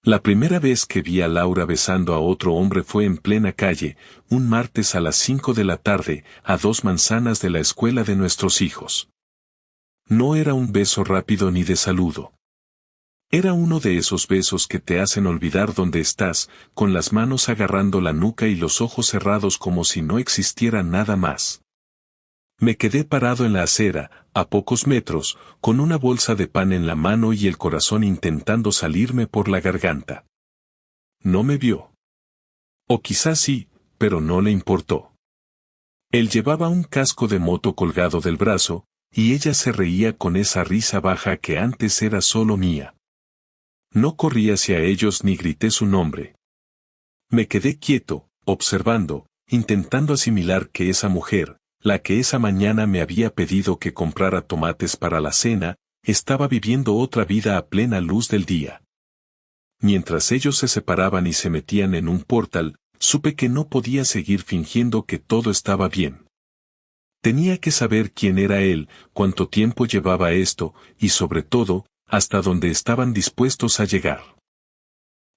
La primera vez que vi a Laura besando a otro hombre fue en plena calle, un martes a las 5 de la tarde, a 2 manzanas de la escuela de nuestros hijos. No era un beso rápido ni de saludo. Era uno de esos besos que te hacen olvidar dónde estás, con las manos agarrando la nuca y los ojos cerrados como si no existiera nada más. Me quedé parado en la acera, a pocos metros, con una bolsa de pan en la mano y el corazón intentando salirme por la garganta. No me vio. O quizás sí, pero no le importó. Él llevaba un casco de moto colgado del brazo, y ella se reía con esa risa baja que antes era solo mía. No corrí hacia ellos ni grité su nombre. Me quedé quieto, observando, intentando asimilar que esa mujer, la que esa mañana me había pedido que comprara tomates para la cena, estaba viviendo otra vida a plena luz del día. Mientras ellos se separaban y se metían en un portal, supe que no podía seguir fingiendo que todo estaba bien. Tenía que saber quién era él, cuánto tiempo llevaba esto, y sobre todo, hasta dónde estaban dispuestos a llegar.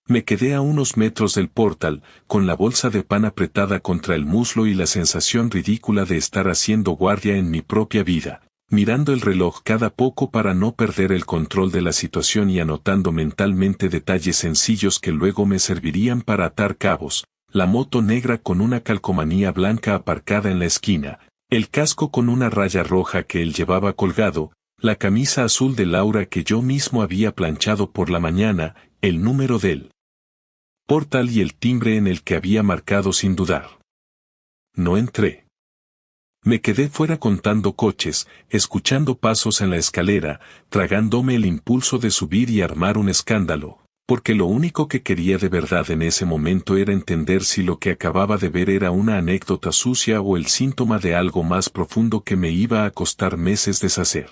Me quedé a unos metros del portal, con la bolsa de pan apretada contra el muslo y la sensación ridícula de estar haciendo guardia en mi propia vida, mirando el reloj cada poco para no perder el control de la situación y anotando mentalmente detalles sencillos que luego me servirían para atar cabos, la moto negra con una calcomanía blanca aparcada en la esquina, el casco con una raya roja que él llevaba colgado, la camisa azul de Laura que yo mismo había planchado por la mañana, el número del portal y el timbre en el que había marcado sin dudar. No entré. Me quedé fuera contando coches, escuchando pasos en la escalera, tragándome el impulso de subir y armar un escándalo, porque lo único que quería de verdad en ese momento era entender si lo que acababa de ver era una anécdota sucia o el síntoma de algo más profundo que me iba a costar meses deshacer.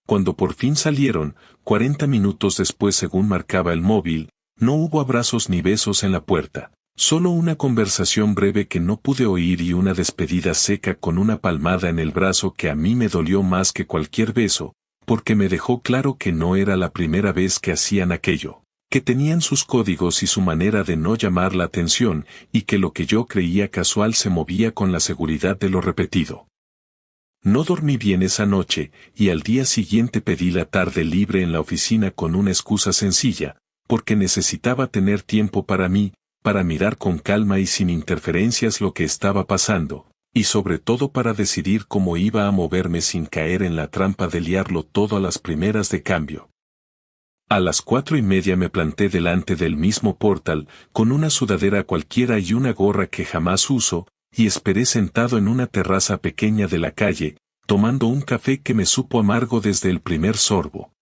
Cuando por fin salieron, 40 minutos después según marcaba el móvil, no hubo abrazos ni besos en la puerta, solo una conversación breve que no pude oír y una despedida seca con una palmada en el brazo que a mí me dolió más que cualquier beso, porque me dejó claro que no era la primera vez que hacían aquello, que tenían sus códigos y su manera de no llamar la atención, y que lo que yo creía casual se movía con la seguridad de lo repetido. No dormí bien esa noche, y al día siguiente pedí la tarde libre en la oficina con una excusa sencilla, porque necesitaba tener tiempo para mí, para mirar con calma y sin interferencias lo que estaba pasando, y sobre todo para decidir cómo iba a moverme sin caer en la trampa de liarlo todo a las primeras de cambio. A las 4:30 me planté delante del mismo portal, con una sudadera cualquiera y una gorra que jamás uso, y esperé sentado en una terraza pequeña de la calle, tomando un café que me supo amargo desde el primer sorbo.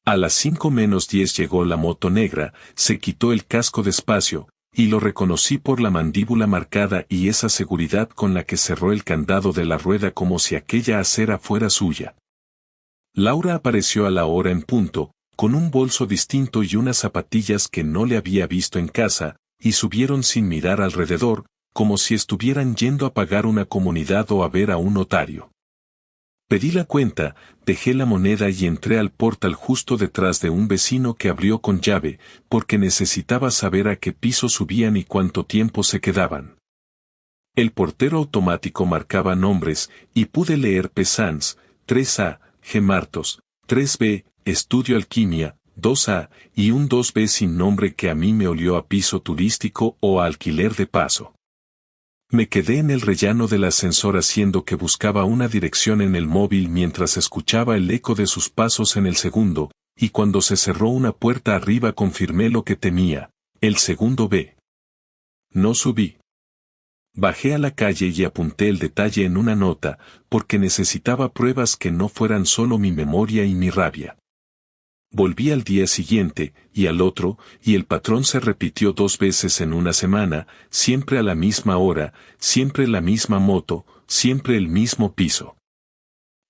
A las 5:10 llegó la moto negra, se quitó el casco despacio, y lo reconocí por la mandíbula marcada y esa seguridad con la que cerró el candado de la rueda como si aquella acera fuera suya. Laura apareció a la hora en punto, con un bolso distinto y unas zapatillas que no le había visto en casa, y subieron sin mirar alrededor, como si estuvieran yendo a pagar una comunidad o a ver a un notario. Pedí la cuenta, dejé la moneda y entré al portal justo detrás de un vecino que abrió con llave, porque necesitaba saber a qué piso subían y cuánto tiempo se quedaban. El portero automático marcaba nombres, y pude leer Pesans, 3A, G. Martos, 3B, Estudio Alquimia, 2A, y un 2B sin nombre que a mí me olió a piso turístico o a alquiler de paso. Me quedé en el rellano del ascensor haciendo que buscaba una dirección en el móvil mientras escuchaba el eco de sus pasos en el segundo, y cuando se cerró una puerta arriba confirmé lo que temía, el segundo B. No subí. Bajé a la calle y apunté el detalle en una nota, porque necesitaba pruebas que no fueran solo mi memoria y mi rabia. Volví al día siguiente, y al otro, y el patrón se repitió 2 veces en una semana, siempre a la misma hora, siempre la misma moto, siempre el mismo piso.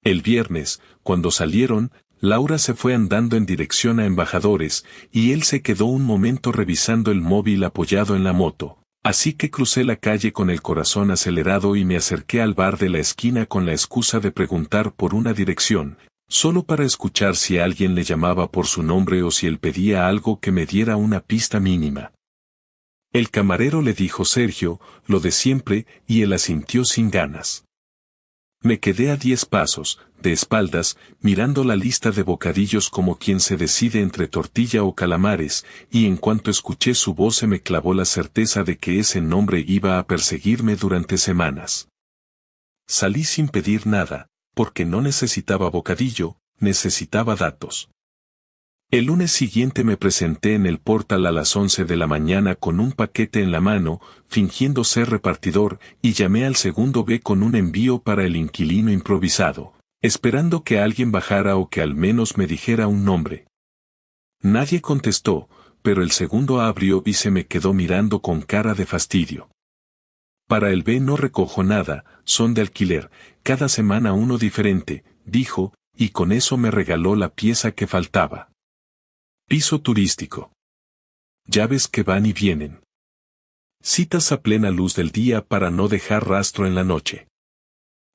El viernes, cuando salieron, Laura se fue andando en dirección a Embajadores, y él se quedó un momento revisando el móvil apoyado en la moto. Así que crucé la calle con el corazón acelerado y me acerqué al bar de la esquina con la excusa de preguntar por una dirección, solo para escuchar si alguien le llamaba por su nombre o si él pedía algo que me diera una pista mínima. El camarero le dijo Sergio, lo de siempre, y él asintió sin ganas. Me quedé a 10 pasos, de espaldas, mirando la lista de bocadillos como quien se decide entre tortilla o calamares, y en cuanto escuché su voz se me clavó la certeza de que ese nombre iba a perseguirme durante semanas. Salí sin pedir nada, porque no necesitaba bocadillo, necesitaba datos. El lunes siguiente me presenté en el portal a las 11 de la mañana con un paquete en la mano, fingiendo ser repartidor, y llamé al segundo B con un envío para el inquilino improvisado, esperando que alguien bajara o que al menos me dijera un nombre. Nadie contestó, pero el segundo abrió y se me quedó mirando con cara de fastidio. Para el B no recojo nada, son de alquiler, cada semana uno diferente, dijo, y con eso me regaló la pieza que faltaba. Piso turístico. Llaves que van y vienen. Citas a plena luz del día para no dejar rastro en la noche.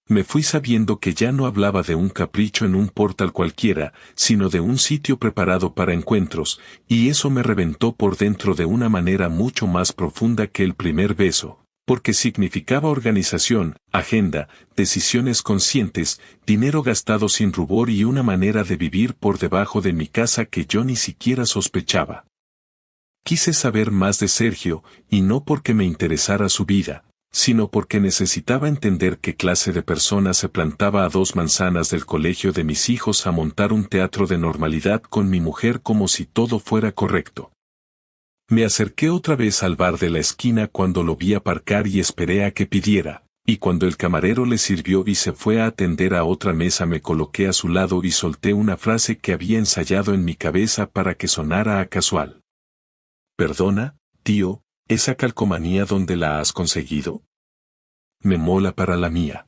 Me fui sabiendo que ya no hablaba de un capricho en un portal cualquiera, sino de un sitio preparado para encuentros, y eso me reventó por dentro de una manera mucho más profunda que el primer beso, porque significaba organización, agenda, decisiones conscientes, dinero gastado sin rubor y una manera de vivir por debajo de mi casa que yo ni siquiera sospechaba. Quise saber más de Sergio, y no porque me interesara su vida, sino porque necesitaba entender qué clase de persona se plantaba a 2 manzanas del colegio de mis hijos a montar un teatro de normalidad con mi mujer como si todo fuera correcto. Me acerqué otra vez al bar de la esquina cuando lo vi aparcar y esperé a que pidiera, y cuando el camarero le sirvió y se fue a atender a otra mesa me coloqué a su lado y solté una frase que había ensayado en mi cabeza para que sonara a casual. «Perdona, tío, ¿esa calcomanía dónde la has conseguido?» Me mola para la mía.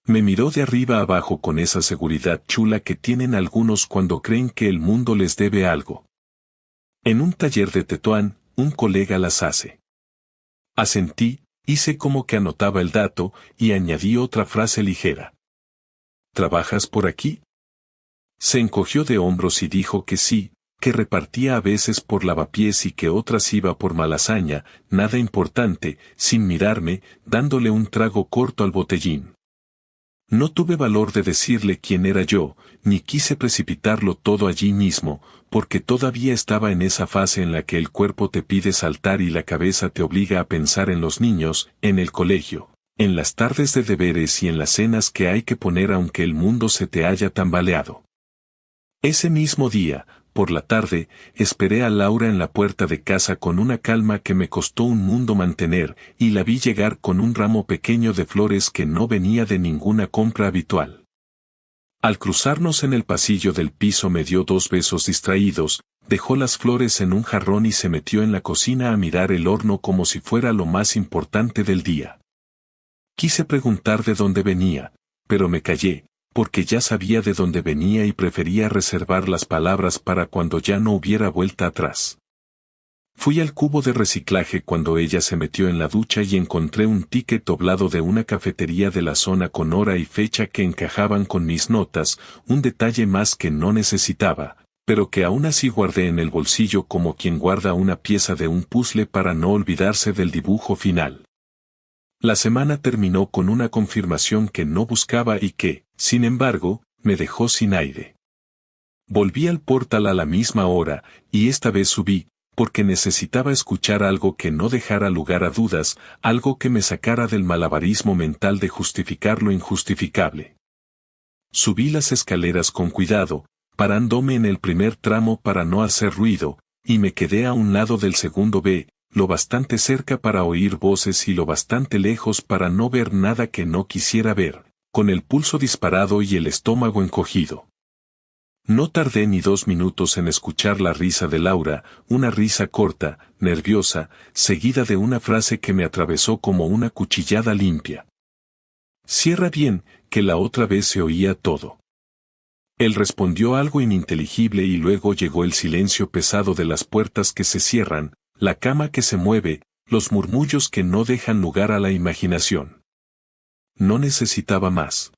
Me miró de arriba abajo con esa seguridad chula que tienen algunos cuando creen que el mundo les debe algo. En un taller de Tetuán, un colega las hace. Asentí, hice como que anotaba el dato, y añadí otra frase ligera. ¿Trabajas por aquí? Se encogió de hombros y dijo que sí, que repartía a veces por Lavapiés y que otras iba por Malasaña, nada importante, sin mirarme, dándole un trago corto al botellín. No tuve valor de decirle quién era yo, ni quise precipitarlo todo allí mismo, porque todavía estaba en esa fase en la que el cuerpo te pide saltar y la cabeza te obliga a pensar en los niños, en el colegio, en las tardes de deberes y en las cenas que hay que poner aunque el mundo se te haya tambaleado. Ese mismo día, por la tarde, esperé a Laura en la puerta de casa con una calma que me costó un mundo mantener, y la vi llegar con un ramo pequeño de flores que no venía de ninguna compra habitual. Al cruzarnos en el pasillo del piso me dio 2 besos distraídos, dejó las flores en un jarrón y se metió en la cocina a mirar el horno como si fuera lo más importante del día. Quise preguntar de dónde venía, pero me callé, porque ya sabía de dónde venía y prefería reservar las palabras para cuando ya no hubiera vuelta atrás. Fui al cubo de reciclaje cuando ella se metió en la ducha y encontré un ticket doblado de una cafetería de la zona con hora y fecha que encajaban con mis notas, un detalle más que no necesitaba, pero que aún así guardé en el bolsillo como quien guarda una pieza de un puzzle para no olvidarse del dibujo final. La semana terminó con una confirmación que no buscaba y que, sin embargo, me dejó sin aire. Volví al portal a la misma hora, y esta vez subí, porque necesitaba escuchar algo que no dejara lugar a dudas, algo que me sacara del malabarismo mental de justificar lo injustificable. Subí las escaleras con cuidado, parándome en el primer tramo para no hacer ruido, y me quedé a un lado del segundo B, lo bastante cerca para oír voces y lo bastante lejos para no ver nada que no quisiera ver, con el pulso disparado y el estómago encogido. No tardé ni 2 minutos en escuchar la risa de Laura, una risa corta, nerviosa, seguida de una frase que me atravesó como una cuchillada limpia. «Cierra bien, que la otra vez se oía todo». Él respondió algo ininteligible y luego llegó el silencio pesado de las puertas que se cierran, la cama que se mueve, los murmullos que no dejan lugar a la imaginación. No necesitaba más.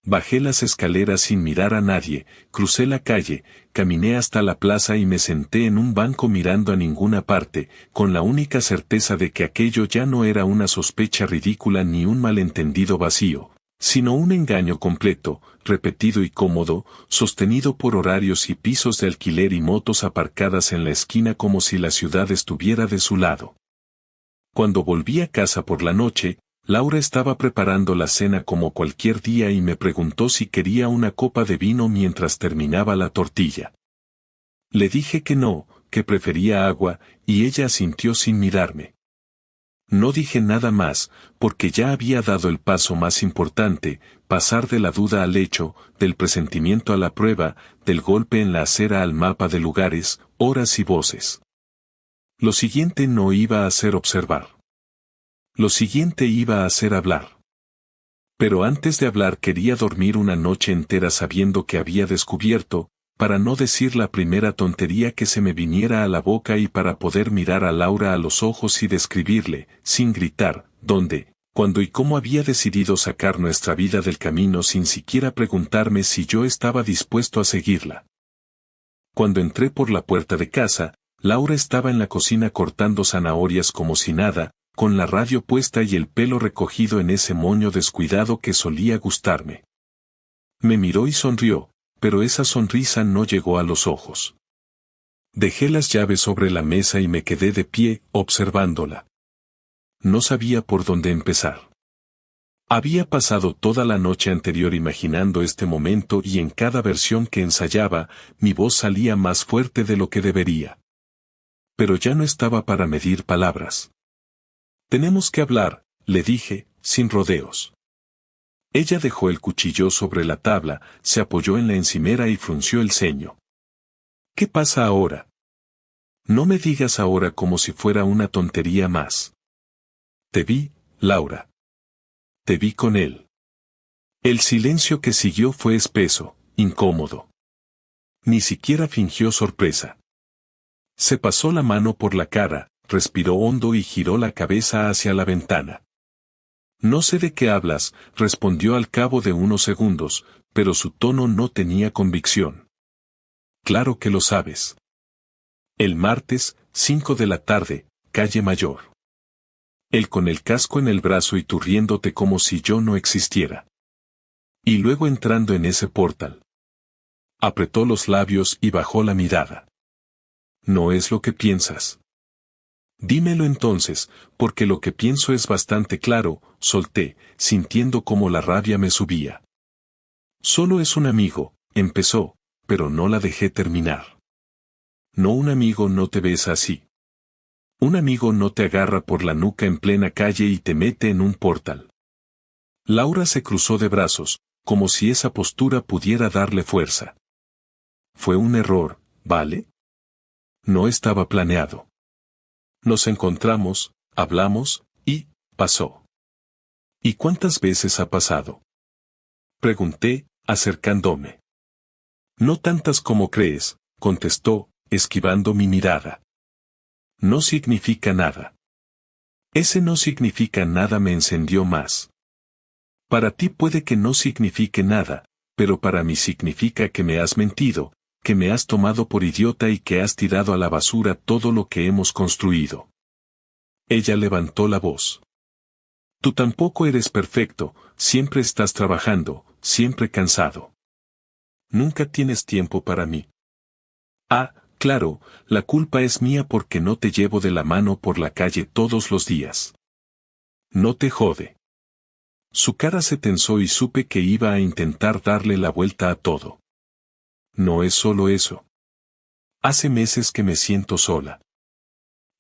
Bajé las escaleras sin mirar a nadie, crucé la calle, caminé hasta la plaza y me senté en un banco mirando a ninguna parte, con la única certeza de que aquello ya no era una sospecha ridícula ni un malentendido vacío, sino un engaño completo, repetido y cómodo, sostenido por horarios y pisos de alquiler y motos aparcadas en la esquina como si la ciudad estuviera de su lado. Cuando volví a casa por la noche, Laura estaba preparando la cena como cualquier día y me preguntó si quería una copa de vino mientras terminaba la tortilla. Le dije que no, que prefería agua, y ella asintió sin mirarme. No dije nada más, porque ya había dado el paso más importante, pasar de la duda al hecho, del presentimiento a la prueba, del golpe en la acera al mapa de lugares, horas y voces. Lo siguiente no iba a ser observar. Lo siguiente iba a ser hablar. Pero antes de hablar quería dormir una noche entera sabiendo que había descubierto, para no decir la primera tontería que se me viniera a la boca y para poder mirar a Laura a los ojos y describirle, sin gritar, dónde, cuándo y cómo había decidido sacar nuestra vida del camino sin siquiera preguntarme si yo estaba dispuesto a seguirla. Cuando entré por la puerta de casa, Laura estaba en la cocina cortando zanahorias como si nada, con la radio puesta y el pelo recogido en ese moño descuidado que solía gustarme. Me miró y sonrió, pero esa sonrisa no llegó a los ojos. Dejé las llaves sobre la mesa y me quedé de pie, observándola. No sabía por dónde empezar. Había pasado toda la noche anterior imaginando este momento y en cada versión que ensayaba, mi voz salía más fuerte de lo que debería. Pero ya no estaba para medir palabras. Tenemos que hablar, le dije, sin rodeos. Ella dejó el cuchillo sobre la tabla, se apoyó en la encimera y frunció el ceño. ¿Qué pasa ahora? No me digas ahora como si fuera una tontería más. Te vi, Laura. Te vi con él. El silencio que siguió fue espeso, incómodo. Ni siquiera fingió sorpresa. Se pasó la mano por la cara, respiró hondo y giró la cabeza hacia la ventana. No sé de qué hablas, respondió al cabo de unos segundos, pero su tono no tenía convicción. Claro que lo sabes. El martes, 5 de la tarde, calle Mayor. Él con el casco en el brazo y tú riéndote como si yo no existiera. Y luego entrando en ese portal. Apretó los labios y bajó la mirada. No es lo que piensas. Dímelo entonces, porque lo que pienso es bastante claro, solté, sintiendo cómo la rabia me subía. Solo es un amigo, empezó, pero no la dejé terminar. No, un amigo no te besa así. Un amigo no te agarra por la nuca en plena calle y te mete en un portal. Laura se cruzó de brazos, como si esa postura pudiera darle fuerza. Fue un error, ¿vale? No estaba planeado. Nos encontramos, hablamos, y, pasó. ¿Y cuántas veces ha pasado? Pregunté, acercándome. No tantas como crees, contestó, esquivando mi mirada. No significa nada. Ese no significa nada me encendió más. Para ti puede que no signifique nada, pero para mí significa que me has mentido, que me has tomado por idiota y que has tirado a la basura todo lo que hemos construido. Ella levantó la voz. Tú tampoco eres perfecto, siempre estás trabajando, siempre cansado. Nunca tienes tiempo para mí. Ah, claro, la culpa es mía porque no te llevo de la mano por la calle todos los días. No te jode. Su cara se tensó y supe que iba a intentar darle la vuelta a todo. No es solo eso. Hace meses que me siento sola.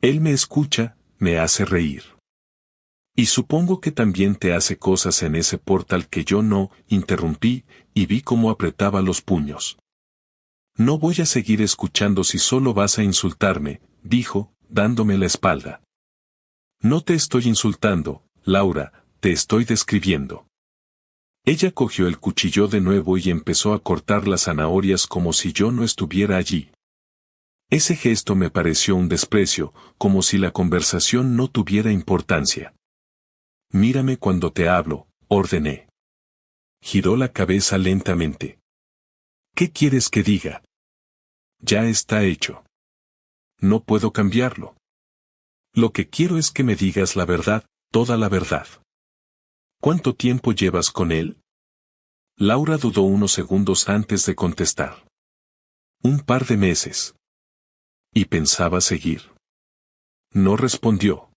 Él me escucha, me hace reír. Y supongo que también te hace cosas en ese portal que yo no, interrumpí, y vi cómo apretaba los puños. No voy a seguir escuchando si solo vas a insultarme, dijo, dándome la espalda. No te estoy insultando, Laura, te estoy describiendo. Ella cogió el cuchillo de nuevo y empezó a cortar las zanahorias como si yo no estuviera allí. Ese gesto me pareció un desprecio, como si la conversación no tuviera importancia. Mírame cuando te hablo, ordené. Giró la cabeza lentamente. ¿Qué quieres que diga? Ya está hecho. No puedo cambiarlo. Lo que quiero es que me digas la verdad, toda la verdad. ¿Cuánto tiempo llevas con él? Laura dudó unos segundos antes de contestar. Un par de meses. Y pensaba seguir. No respondió.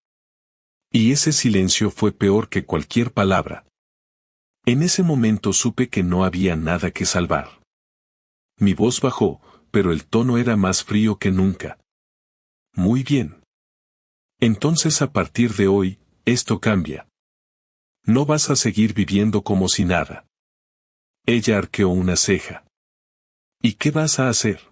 Y ese silencio fue peor que cualquier palabra. En ese momento supe que no había nada que salvar. Mi voz bajó, pero el tono era más frío que nunca. Muy bien. Entonces a partir de hoy, esto cambia. No vas a seguir viviendo como si nada. Ella arqueó una ceja. ¿Y qué vas a hacer?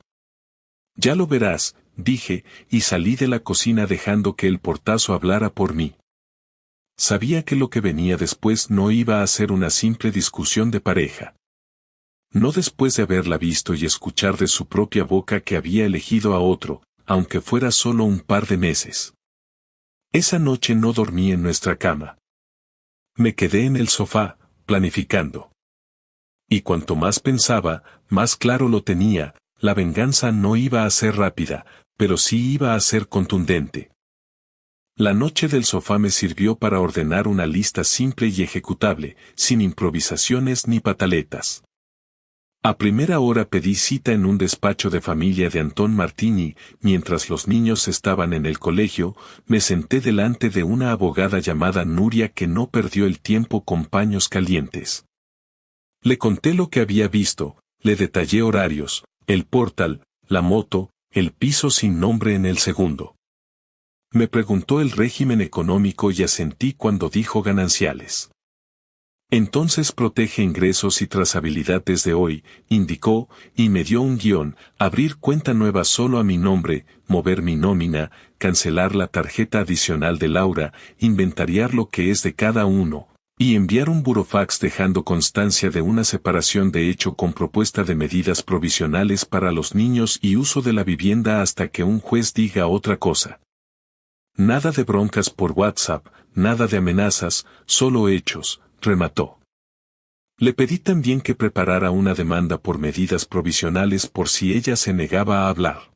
Ya lo verás, dije, y salí de la cocina dejando que el portazo hablara por mí. Sabía que lo que venía después no iba a ser una simple discusión de pareja. No después de haberla visto y escuchar de su propia boca que había elegido a otro, aunque fuera solo un par de meses. Esa noche no dormí en nuestra cama. Me quedé en el sofá, planificando. Y cuanto más pensaba, más claro lo tenía, la venganza no iba a ser rápida, pero sí iba a ser contundente. La noche del sofá me sirvió para ordenar una lista simple y ejecutable, sin improvisaciones ni pataletas. A primera hora pedí cita en un despacho de familia de Antón Martini, mientras los niños estaban en el colegio, me senté delante de una abogada llamada Nuria que no perdió el tiempo con paños calientes. Le conté lo que había visto, le detallé horarios, el portal, la moto, el piso sin nombre en el segundo. Me preguntó el régimen económico y asentí cuando dijo gananciales. Entonces protege ingresos y trazabilidad desde hoy, indicó, y me dio un guión, abrir cuenta nueva solo a mi nombre, mover mi nómina, cancelar la tarjeta adicional de Laura, inventariar lo que es de cada uno, y enviar un burofax dejando constancia de una separación de hecho con propuesta de medidas provisionales para los niños y uso de la vivienda hasta que un juez diga otra cosa. Nada de broncas por WhatsApp, nada de amenazas, solo hechos, remató. Le pedí también que preparara una demanda por medidas provisionales por si ella se negaba a hablar.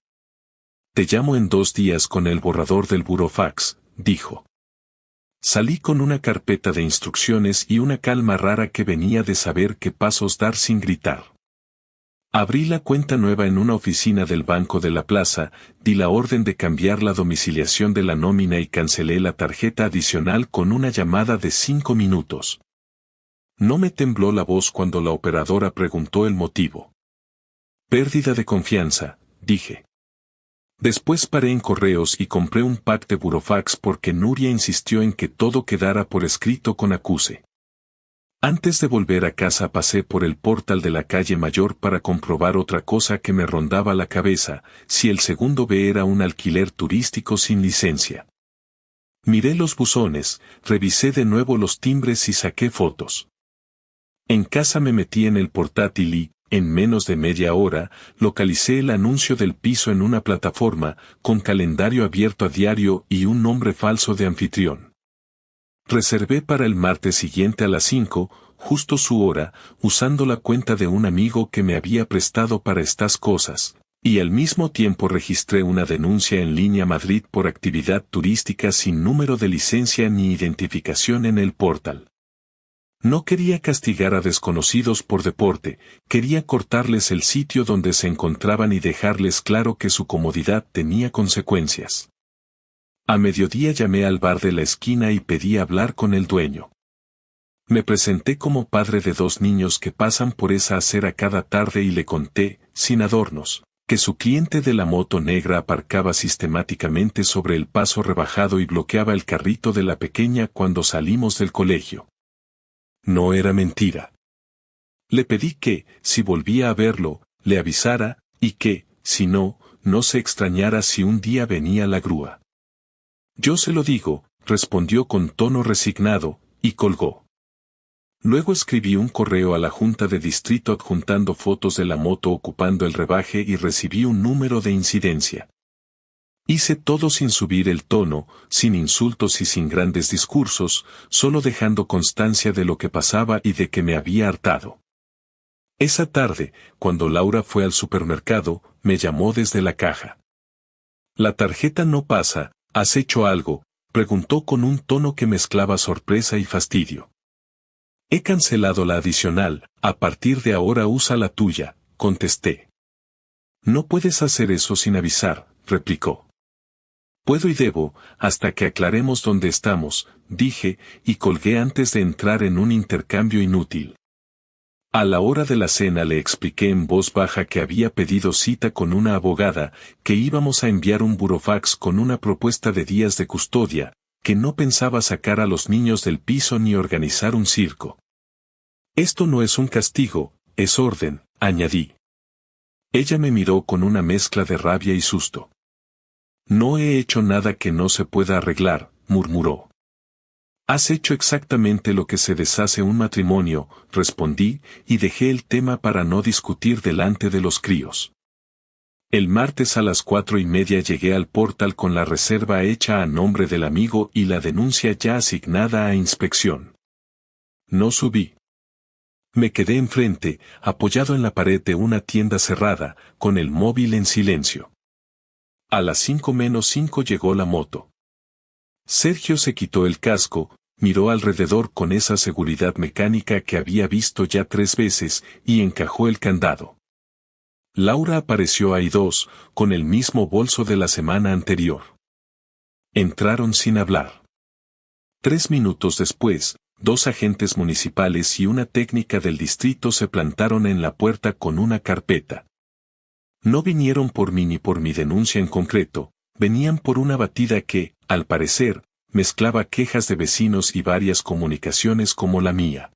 Te llamo en 2 días con el borrador del burofax, dijo. Salí con una carpeta de instrucciones y una calma rara que venía de saber qué pasos dar sin gritar. Abrí la cuenta nueva en una oficina del Banco de la Plaza, di la orden de cambiar la domiciliación de la nómina y cancelé la tarjeta adicional con una llamada de 5 minutos. No me tembló la voz cuando la operadora preguntó el motivo. Pérdida de confianza, dije. Después paré en correos y compré un pack de burofax porque Nuria insistió en que todo quedara por escrito con acuse. Antes de volver a casa pasé por el portal de la calle Mayor para comprobar otra cosa que me rondaba la cabeza, si el segundo B era un alquiler turístico sin licencia. Miré los buzones, revisé de nuevo los timbres y saqué fotos. En casa me metí en el portátil y, en menos de media hora, localicé el anuncio del piso en una plataforma, con calendario abierto a diario y un nombre falso de anfitrión. Reservé para el martes siguiente a las 5, justo su hora, usando la cuenta de un amigo que me había prestado para estas cosas, y al mismo tiempo registré una denuncia en línea a Madrid por actividad turística sin número de licencia ni identificación en el portal. No quería castigar a desconocidos por deporte, quería cortarles el sitio donde se encontraban y dejarles claro que su comodidad tenía consecuencias. A mediodía llamé al bar de la esquina y pedí hablar con el dueño. Me presenté como padre de 2 niños que pasan por esa acera cada tarde y le conté, sin adornos, que su cliente de la moto negra aparcaba sistemáticamente sobre el paso rebajado y bloqueaba el carrito de la pequeña cuando salimos del colegio. No era mentira. Le pedí que, si volvía a verlo, le avisara, y que, si no, no se extrañara si un día venía la grúa. Yo se lo digo, respondió con tono resignado, y colgó. Luego escribí un correo a la Junta de Distrito adjuntando fotos de la moto ocupando el rebaje y recibí un número de incidencia. Hice todo sin subir el tono, sin insultos y sin grandes discursos, solo dejando constancia de lo que pasaba y de que me había hartado. Esa tarde, cuando Laura fue al supermercado, me llamó desde la caja. «La tarjeta no pasa, ¿has hecho algo?», preguntó con un tono que mezclaba sorpresa y fastidio. «He cancelado la adicional, a partir de ahora usa la tuya», contesté. «No puedes hacer eso sin avisar», replicó. «Puedo y debo, hasta que aclaremos dónde estamos», dije, y colgué antes de entrar en un intercambio inútil. A la hora de la cena le expliqué en voz baja que había pedido cita con una abogada, que íbamos a enviar un burofax con una propuesta de días de custodia, que no pensaba sacar a los niños del piso ni organizar un circo. «Esto no es un castigo, es orden», añadí. Ella me miró con una mezcla de rabia y susto. «No he hecho nada que no se pueda arreglar», murmuró. «Has hecho exactamente lo que se deshace un matrimonio», respondí, y dejé el tema para no discutir delante de los críos. El martes a las 4:30 llegué al portal con la reserva hecha a nombre del amigo y la denuncia ya asignada a inspección. No subí. Me quedé enfrente, apoyado en la pared de una tienda cerrada, con el móvil en silencio. A las 5:05 llegó la moto. Sergio se quitó el casco, miró alrededor con esa seguridad mecánica que había visto ya 3 veces, y encajó el candado. Laura apareció ahí 2, con el mismo bolso de la semana anterior. Entraron sin hablar. 3 minutos después, 2 agentes municipales y una técnica del distrito se plantaron en la puerta con una carpeta. No vinieron por mí ni por mi denuncia en concreto, venían por una batida que, al parecer, mezclaba quejas de vecinos y varias comunicaciones como la mía.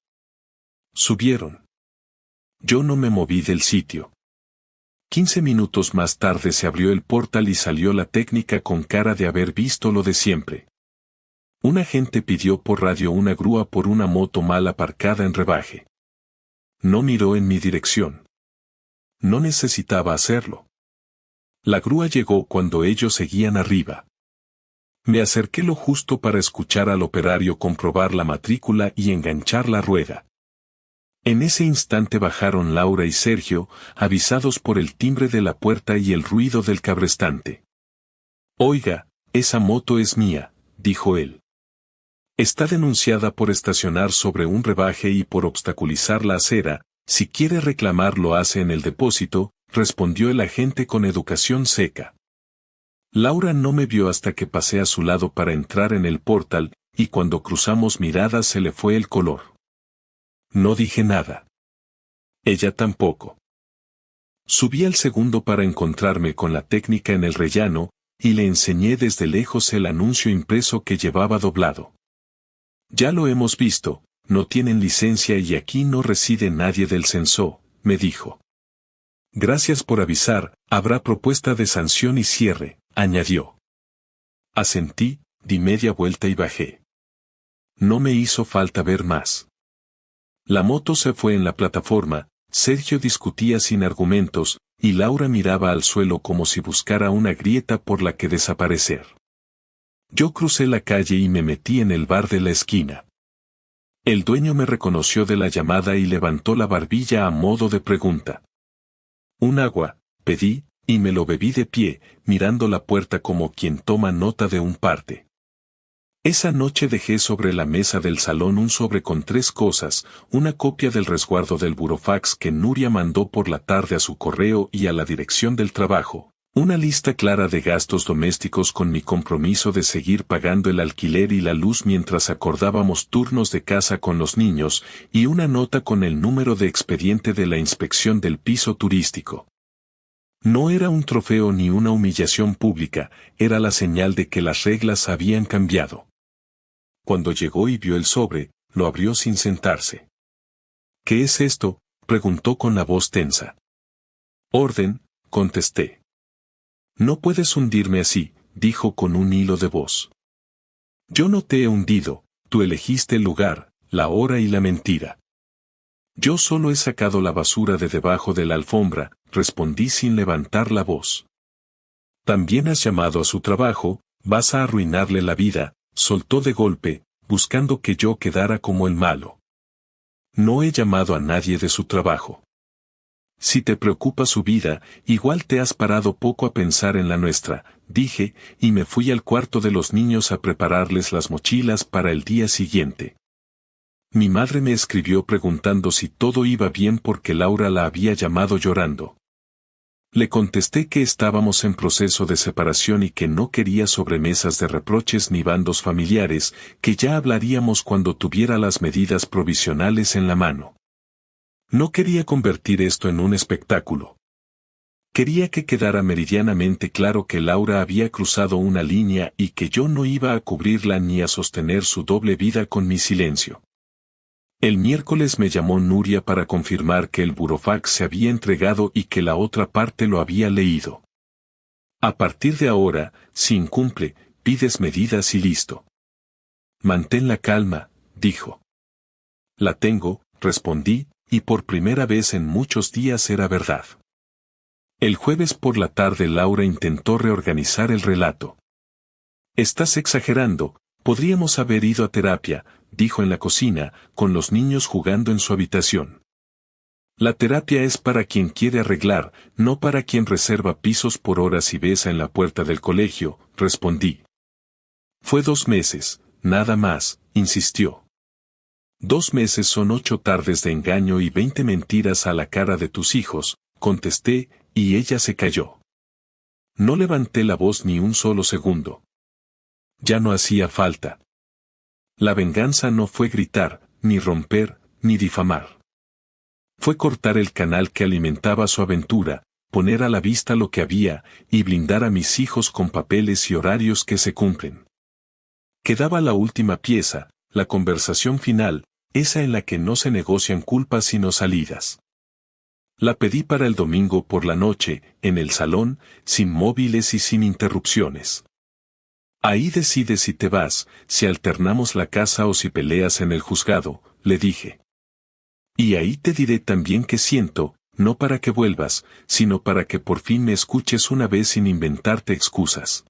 Subieron. Yo no me moví del sitio. 15 minutos más tarde se abrió el portal y salió la técnica con cara de haber visto lo de siempre. Un agente pidió por radio una grúa por una moto mal aparcada en rebaje. No miró en mi dirección. No necesitaba hacerlo. La grúa llegó cuando ellos seguían arriba. Me acerqué lo justo para escuchar al operario comprobar la matrícula y enganchar la rueda. En ese instante bajaron Laura y Sergio, avisados por el timbre de la puerta y el ruido del cabrestante. «Oiga, esa moto es mía», dijo él. «Está denunciada por estacionar sobre un rebaje y por obstaculizar la acera. Si quiere reclamar lo hace en el depósito», respondió el agente con educación seca. Laura no me vio hasta que pasé a su lado para entrar en el portal, y cuando cruzamos miradas se le fue el color. No dije nada. Ella tampoco. Subí al segundo para encontrarme con la técnica en el rellano, y le enseñé desde lejos el anuncio impreso que llevaba doblado. «Ya lo hemos visto, no tienen licencia y aquí no reside nadie del censo», me dijo. «Gracias por avisar, habrá propuesta de sanción y cierre», añadió. Asentí, di media vuelta y bajé. No me hizo falta ver más. La moto se fue en la plataforma, Sergio discutía sin argumentos, y Laura miraba al suelo como si buscara una grieta por la que desaparecer. Yo crucé la calle y me metí en el bar de la esquina. El dueño me reconoció de la llamada y levantó la barbilla a modo de pregunta. «Un agua», pedí, y me lo bebí de pie, mirando la puerta como quien toma nota de un parte. Esa noche dejé sobre la mesa del salón un sobre con 3 cosas, una copia del resguardo del burofax que Nuria mandó por la tarde a su correo y a la dirección del trabajo, una lista clara de gastos domésticos con mi compromiso de seguir pagando el alquiler y la luz mientras acordábamos turnos de casa con los niños, y una nota con el número de expediente de la inspección del piso turístico. No era un trofeo ni una humillación pública, era la señal de que las reglas habían cambiado. Cuando llegó y vio el sobre, lo abrió sin sentarse. «¿Qué es esto?», preguntó con la voz tensa. «Orden», contesté. «No puedes hundirme así», dijo con un hilo de voz. «Yo no te he hundido, tú elegiste el lugar, la hora y la mentira». «Yo solo he sacado la basura de debajo de la alfombra», respondí sin levantar la voz. También has llamado a su trabajo, vas a arruinarle la vida, soltó de golpe, buscando que yo quedara como el malo. No he llamado a nadie de su trabajo. Si te preocupa su vida, igual te has parado poco a pensar en la nuestra, dije, y me fui al cuarto de los niños a prepararles las mochilas para el día siguiente. Mi madre me escribió preguntando si todo iba bien porque Laura la había llamado llorando. Le contesté que estábamos en proceso de separación y que no quería sobremesas de reproches ni bandos familiares, que ya hablaríamos cuando tuviera las medidas provisionales en la mano. No quería convertir esto en un espectáculo. Quería que quedara meridianamente claro que Laura había cruzado una línea y que yo no iba a cubrirla ni a sostener su doble vida con mi silencio. El miércoles me llamó Nuria para confirmar que el burofax se había entregado y que la otra parte lo había leído. A partir de ahora, si incumple, pides medidas y listo. Mantén la calma, dijo. La tengo, respondí, y por primera vez en muchos días era verdad. El jueves por la tarde Laura intentó reorganizar el relato. Estás exagerando, podríamos haber ido a terapia, dijo en la cocina, con los niños jugando en su habitación. La terapia es para quien quiere arreglar, no para quien reserva pisos por horas y besa en la puerta del colegio, respondí. Fue 2 meses, nada más, insistió. 2 meses son 8 tardes de engaño y 20 mentiras a la cara de tus hijos, contesté, y ella se calló. No levanté la voz ni un solo segundo. Ya no hacía falta. La venganza no fue gritar, ni romper, ni difamar. Fue cortar el canal que alimentaba su aventura, poner a la vista lo que había, y blindar a mis hijos con papeles y horarios que se cumplen. Quedaba la última pieza, la conversación final, esa en la que no se negocian culpas sino salidas. La pedí para el domingo por la noche, en el salón, sin móviles y sin interrupciones. Ahí decides si te vas, si alternamos la casa o si peleas en el juzgado, le dije. Y ahí te diré también qué siento, no para que vuelvas, sino para que por fin me escuches una vez sin inventarte excusas.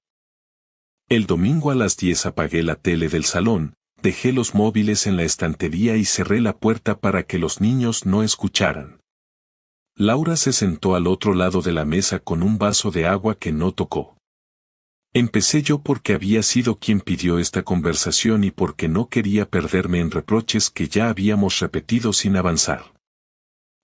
El domingo a las 10 apagué la tele del salón, dejé los móviles en la estantería y cerré la puerta para que los niños no escucharan. Laura se sentó al otro lado de la mesa con un vaso de agua que no tocó. Empecé yo porque había sido quien pidió esta conversación y porque no quería perderme en reproches que ya habíamos repetido sin avanzar.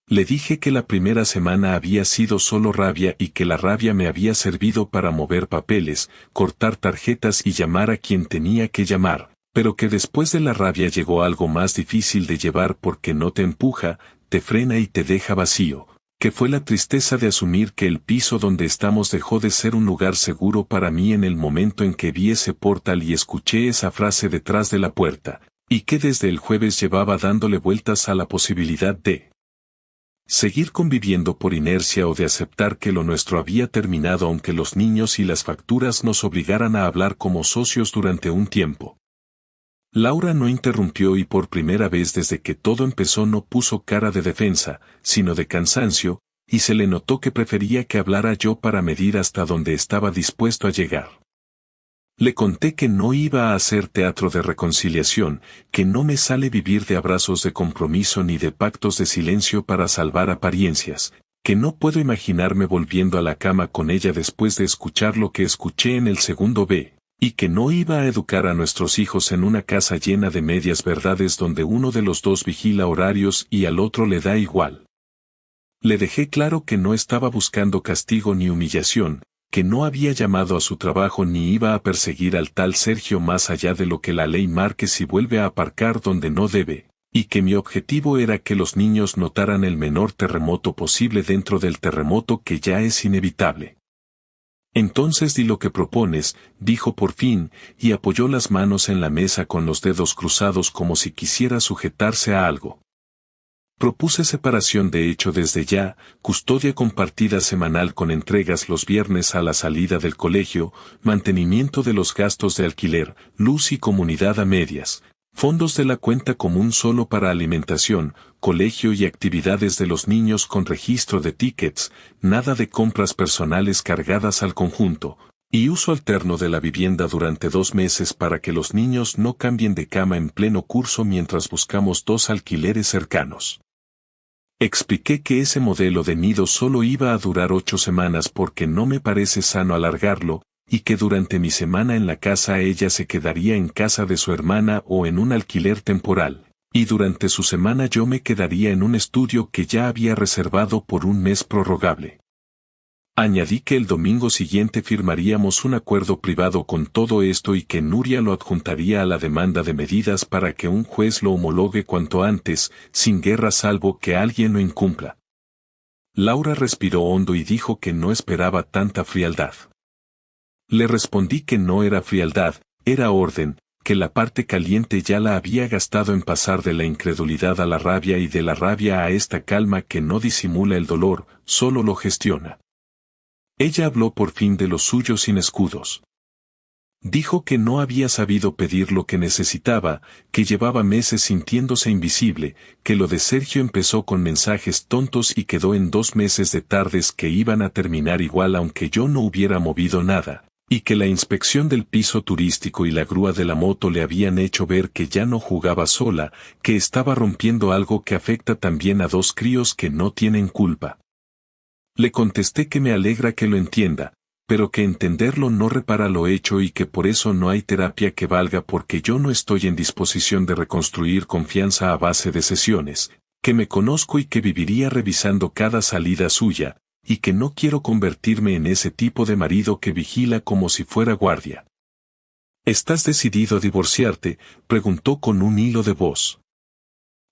Le dije que la primera semana había sido solo rabia y que la rabia me había servido para mover papeles, cortar tarjetas y llamar a quien tenía que llamar, pero que después de la rabia llegó algo más difícil de llevar porque no te empuja, te frena y te deja vacío, que fue la tristeza de asumir que el piso donde estamos dejó de ser un lugar seguro para mí en el momento en que vi ese portal y escuché esa frase detrás de la puerta, y que desde el jueves llevaba dándole vueltas a la posibilidad de seguir conviviendo por inercia o de aceptar que lo nuestro había terminado aunque los niños y las facturas nos obligaran a hablar como socios durante un tiempo. Laura no interrumpió y por primera vez desde que todo empezó no puso cara de defensa, sino de cansancio, y se le notó que prefería que hablara yo para medir hasta dónde estaba dispuesto a llegar. Le conté que no iba a hacer teatro de reconciliación, que no me sale vivir de abrazos de compromiso ni de pactos de silencio para salvar apariencias, que no puedo imaginarme volviendo a la cama con ella después de escuchar lo que escuché en el segundo B. Y que no iba a educar a nuestros hijos en una casa llena de medias verdades donde uno de los dos vigila horarios y al otro le da igual. Le dejé claro que no estaba buscando castigo ni humillación, que no había llamado a su trabajo ni iba a perseguir al tal Sergio más allá de lo que la ley marque si vuelve a aparcar donde no debe, y que mi objetivo era que los niños notaran el menor terremoto posible dentro del terremoto que ya es inevitable. Entonces di lo que propones, dijo por fin, y apoyó las manos en la mesa con los dedos cruzados como si quisiera sujetarse a algo. Propuse separación de hecho desde ya, custodia compartida semanal con entregas los viernes a la salida del colegio, mantenimiento de los gastos de alquiler, luz y comunidad a medias, Fondos de la cuenta común solo para alimentación, colegio y actividades de los niños con registro de tickets, nada de compras personales cargadas al conjunto, y uso alterno de la vivienda durante 2 meses para que los niños no cambien de cama en pleno curso mientras buscamos 2 alquileres cercanos. Expliqué que ese modelo de nido solo iba a durar 8 semanas porque no me parece sano alargarlo, y que durante mi semana en la casa ella se quedaría en casa de su hermana o en un alquiler temporal, y durante su semana yo me quedaría en un estudio que ya había reservado por un mes prorrogable. Añadí que el domingo siguiente firmaríamos un acuerdo privado con todo esto y que Nuria lo adjuntaría a la demanda de medidas para que un juez lo homologue cuanto antes, sin guerra salvo que alguien lo incumpla. Laura respiró hondo y dijo que no esperaba tanta frialdad. Le respondí que no era frialdad, era orden, que la parte caliente ya la había gastado en pasar de la incredulidad a la rabia y de la rabia a esta calma que no disimula el dolor, solo lo gestiona. Ella habló por fin de lo suyo sin escudos. Dijo que no había sabido pedir lo que necesitaba, que llevaba meses sintiéndose invisible, que lo de Sergio empezó con mensajes tontos y quedó en 2 meses de tardes que iban a terminar igual aunque yo no hubiera movido nada, y que la inspección del piso turístico y la grúa de la moto le habían hecho ver que ya no jugaba sola, que estaba rompiendo algo que afecta también a 2 críos que no tienen culpa. Le contesté que me alegra que lo entienda, pero que entenderlo no repara lo hecho y que por eso no hay terapia que valga porque yo no estoy en disposición de reconstruir confianza a base de sesiones, que me conozco y que viviría revisando cada salida suya, y que no quiero convertirme en ese tipo de marido que vigila como si fuera guardia. ¿Estás decidido a divorciarte?, preguntó con un hilo de voz.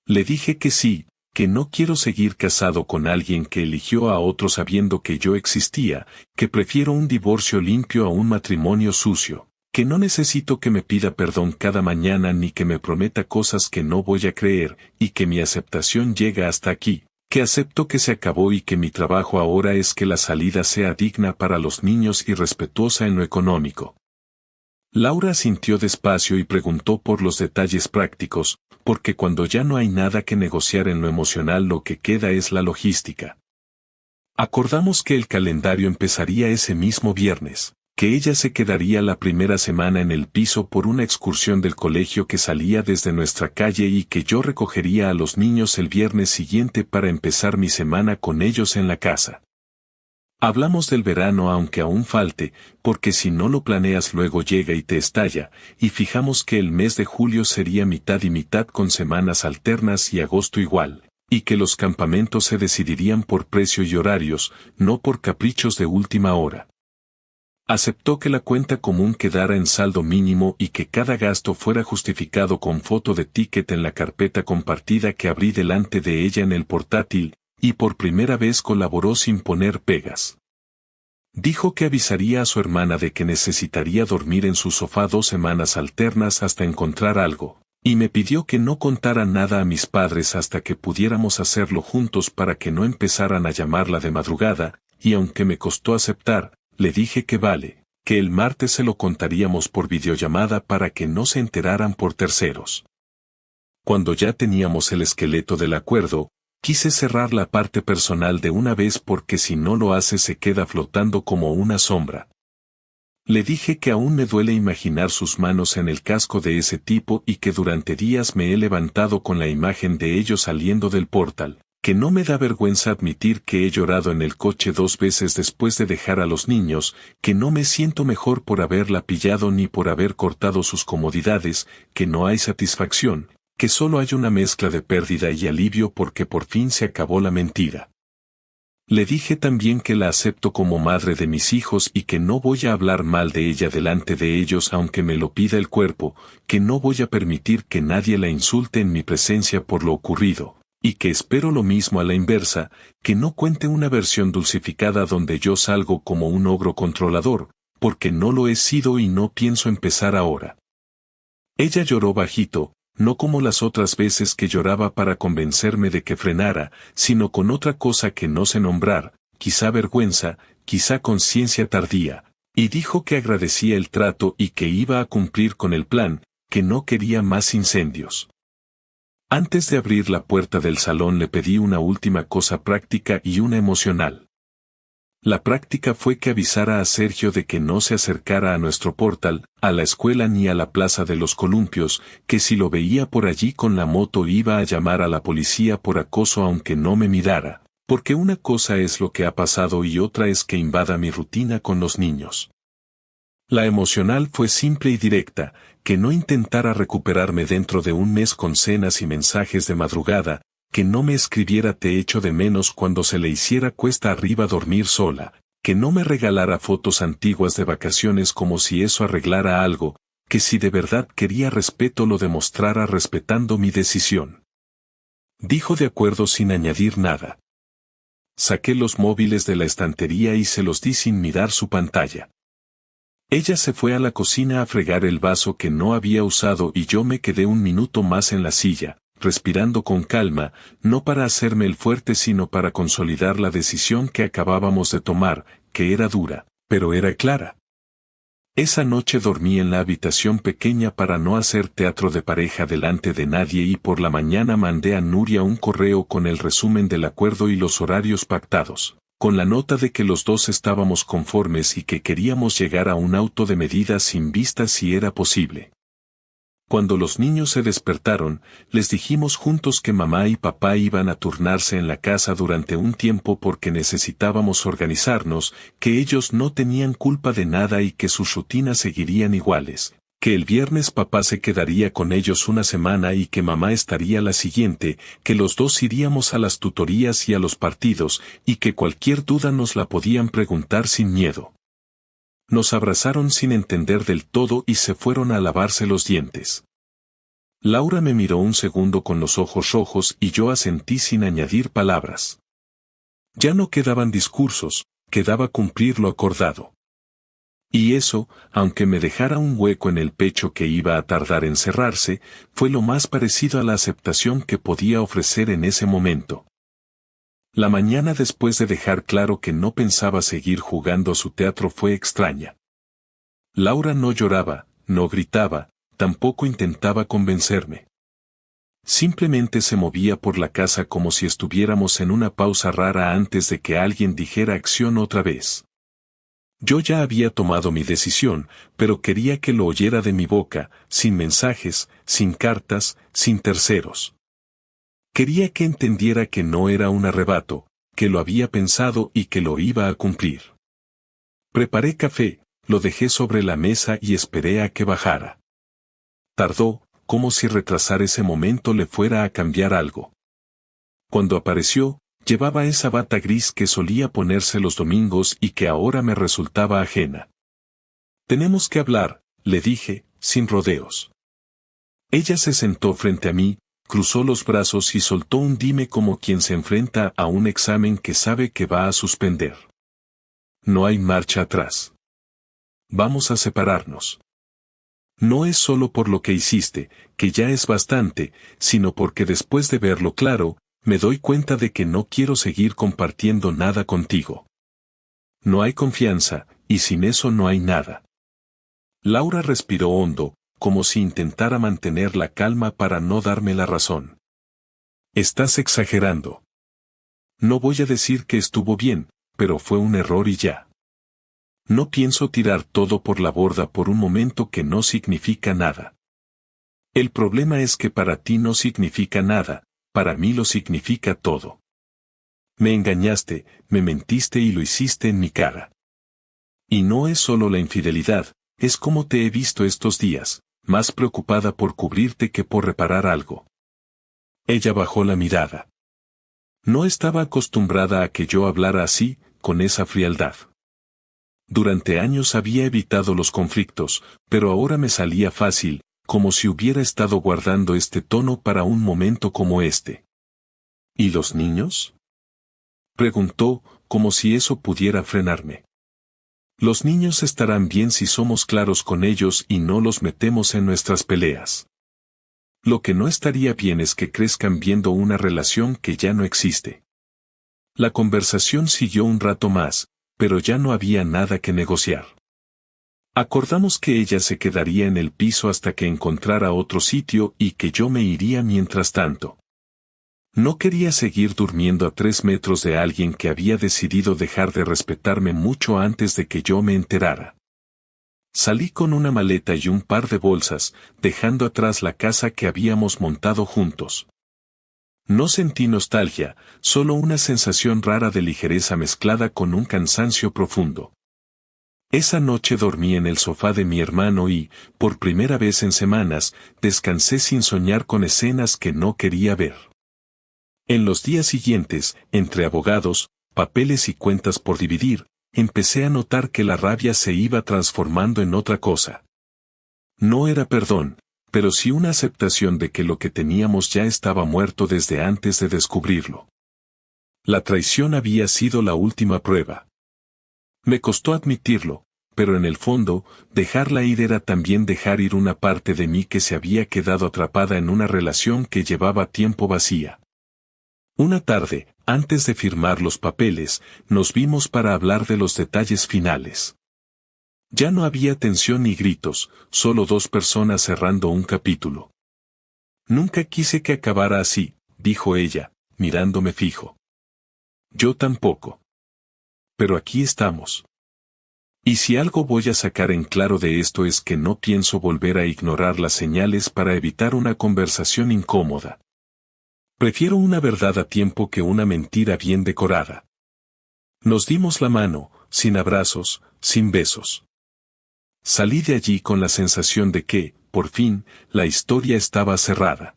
Le dije que sí, que no quiero seguir casado con alguien que eligió a otro sabiendo que yo existía, que prefiero un divorcio limpio a un matrimonio sucio, que no necesito que me pida perdón cada mañana ni que me prometa cosas que no voy a creer, y que mi aceptación llega hasta aquí, que acepto que se acabó y que mi trabajo ahora es que la salida sea digna para los niños y respetuosa en lo económico. Laura asintió despacio y preguntó por los detalles prácticos, porque cuando ya no hay nada que negociar en lo emocional lo que queda es la logística. Acordamos que el calendario empezaría ese mismo viernes, que ella se quedaría la primera semana en el piso por una excursión del colegio que salía desde nuestra calle y que yo recogería a los niños el viernes siguiente para empezar mi semana con ellos en la casa. Hablamos del verano aunque aún falte, porque si no lo planeas luego llega y te estalla, y fijamos que el mes de julio sería mitad y mitad con semanas alternas y agosto igual, y que los campamentos se decidirían por precio y horarios, no por caprichos de última hora. Aceptó que la cuenta común quedara en saldo mínimo y que cada gasto fuera justificado con foto de ticket en la carpeta compartida que abrí delante de ella en el portátil, y por primera vez colaboró sin poner pegas. Dijo que avisaría a su hermana de que necesitaría dormir en su sofá 2 semanas alternas hasta encontrar algo, y me pidió que no contara nada a mis padres hasta que pudiéramos hacerlo juntos para que no empezaran a llamarla de madrugada, y aunque me costó aceptar, le dije que vale, que el martes se lo contaríamos por videollamada para que no se enteraran por terceros. Cuando ya teníamos el esqueleto del acuerdo, quise cerrar la parte personal de una vez porque si no lo hace se queda flotando como una sombra. Le dije que aún me duele imaginar sus manos en el casco de ese tipo y que durante días me he levantado con la imagen de ellos saliendo del portal, que no me da vergüenza admitir que he llorado en el coche 2 veces después de dejar a los niños, que no me siento mejor por haberla pillado ni por haber cortado sus comodidades, que no hay satisfacción, que solo hay una mezcla de pérdida y alivio porque por fin se acabó la mentira. Le dije también que la acepto como madre de mis hijos y que no voy a hablar mal de ella delante de ellos aunque me lo pida el cuerpo, que no voy a permitir que nadie la insulte en mi presencia por lo ocurrido, y que espero lo mismo a la inversa, que no cuente una versión dulcificada donde yo salgo como un ogro controlador, porque no lo he sido y no pienso empezar ahora. Ella lloró bajito, no como las otras veces que lloraba para convencerme de que frenara, sino con otra cosa que no sé nombrar, quizá vergüenza, quizá conciencia tardía, y dijo que agradecía el trato y que iba a cumplir con el plan, que no quería más incendios. Antes de abrir la puerta del salón le pedí una última cosa práctica y una emocional. La práctica fue que avisara a Sergio de que no se acercara a nuestro portal, a la escuela ni a la plaza de los columpios, que si lo veía por allí con la moto iba a llamar a la policía por acoso aunque no me mirara, porque una cosa es lo que ha pasado y otra es que invada mi rutina con los niños. La emocional fue simple y directa, que no intentara recuperarme dentro de un mes con cenas y mensajes de madrugada, que no me escribiera te echo de menos cuando se le hiciera cuesta arriba dormir sola, que no me regalara fotos antiguas de vacaciones como si eso arreglara algo, que si de verdad quería respeto lo demostrara respetando mi decisión. Dijo de acuerdo sin añadir nada. Saqué los móviles de la estantería y se los di sin mirar su pantalla. Ella se fue a la cocina a fregar el vaso que no había usado y yo me quedé un minuto más en la silla, respirando con calma, no para hacerme el fuerte sino para consolidar la decisión que acabábamos de tomar, que era dura, pero era clara. Esa noche dormí en la habitación pequeña para no hacer teatro de pareja delante de nadie y por la mañana mandé a Nuria un correo con el resumen del acuerdo y los horarios pactados, con la nota de que los dos estábamos conformes y que queríamos llegar a un auto de medida sin vista si era posible. Cuando los niños se despertaron, les dijimos juntos que mamá y papá iban a turnarse en la casa durante un tiempo porque necesitábamos organizarnos, que ellos no tenían culpa de nada y que sus rutinas seguirían iguales, que el viernes papá se quedaría con ellos una semana y que mamá estaría la siguiente, que los dos iríamos a las tutorías y a los partidos, y que cualquier duda nos la podían preguntar sin miedo. Nos abrazaron sin entender del todo y se fueron a lavarse los dientes. Laura me miró un segundo con los ojos rojos y yo asentí sin añadir palabras. Ya no quedaban discursos, quedaba cumplir lo acordado. Y eso, aunque me dejara un hueco en el pecho que iba a tardar en cerrarse, fue lo más parecido a la aceptación que podía ofrecer en ese momento. La mañana después de dejar claro que no pensaba seguir jugando a su teatro fue extraña. Laura no lloraba, no gritaba, tampoco intentaba convencerme. Simplemente se movía por la casa como si estuviéramos en una pausa rara antes de que alguien dijera acción otra vez. Yo ya había tomado mi decisión, pero quería que lo oyera de mi boca, sin mensajes, sin cartas, sin terceros. Quería que entendiera que no era un arrebato, que lo había pensado y que lo iba a cumplir. Preparé café, lo dejé sobre la mesa y esperé a que bajara. Tardó, como si retrasar ese momento le fuera a cambiar algo. Cuando apareció, llevaba esa bata gris que solía ponerse los domingos y que ahora me resultaba ajena. Tenemos que hablar, le dije, sin rodeos. Ella se sentó frente a mí, cruzó los brazos y soltó un dime como quien se enfrenta a un examen que sabe que va a suspender. No hay marcha atrás. Vamos a separarnos. No es solo por lo que hiciste, que ya es bastante, sino porque después de verlo claro, me doy cuenta de que no quiero seguir compartiendo nada contigo. No hay confianza, y sin eso no hay nada. Laura respiró hondo, como si intentara mantener la calma para no darme la razón. Estás exagerando. No voy a decir que estuvo bien, pero fue un error y ya. No pienso tirar todo por la borda por un momento que no significa nada. El problema es que para ti no significa nada, para mí lo significa todo. Me engañaste, me mentiste y lo hiciste en mi cara. Y no es solo la infidelidad, es como te he visto estos días, más preocupada por cubrirte que por reparar algo. Ella bajó la mirada. No estaba acostumbrada a que yo hablara así, con esa frialdad. Durante años había evitado los conflictos, pero ahora me salía fácil, como si hubiera estado guardando este tono para un momento como este. ¿Y los niños?, preguntó, como si eso pudiera frenarme. Los niños estarán bien si somos claros con ellos y no los metemos en nuestras peleas. Lo que no estaría bien es que crezcan viendo una relación que ya no existe. La conversación siguió un rato más, pero ya no había nada que negociar. Acordamos que ella se quedaría en el piso hasta que encontrara otro sitio y que yo me iría mientras tanto. No quería seguir durmiendo a 3 metros de alguien que había decidido dejar de respetarme mucho antes de que yo me enterara. Salí con una maleta y un par de bolsas, dejando atrás la casa que habíamos montado juntos. No sentí nostalgia, solo una sensación rara de ligereza mezclada con un cansancio profundo. Esa noche dormí en el sofá de mi hermano y, por primera vez en semanas, descansé sin soñar con escenas que no quería ver. En los días siguientes, entre abogados, papeles y cuentas por dividir, empecé a notar que la rabia se iba transformando en otra cosa. No era perdón, pero sí una aceptación de que lo que teníamos ya estaba muerto desde antes de descubrirlo. La traición había sido la última prueba. Me costó admitirlo, pero en el fondo, dejarla ir era también dejar ir una parte de mí que se había quedado atrapada en una relación que llevaba tiempo vacía. Una tarde, antes de firmar los papeles, nos vimos para hablar de los detalles finales. Ya no había tensión ni gritos, solo 2 personas cerrando un capítulo. Nunca quise que acabara así, dijo ella, mirándome fijo. Yo tampoco. Pero aquí estamos. Y si algo voy a sacar en claro de esto es que no pienso volver a ignorar las señales para evitar una conversación incómoda. Prefiero una verdad a tiempo que una mentira bien decorada. Nos dimos la mano, sin abrazos, sin besos. Salí de allí con la sensación de que, por fin, la historia estaba cerrada.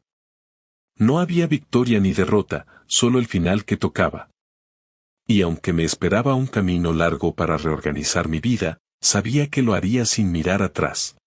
No había victoria ni derrota, solo el final que tocaba. Y aunque me esperaba un camino largo para reorganizar mi vida, sabía que lo haría sin mirar atrás.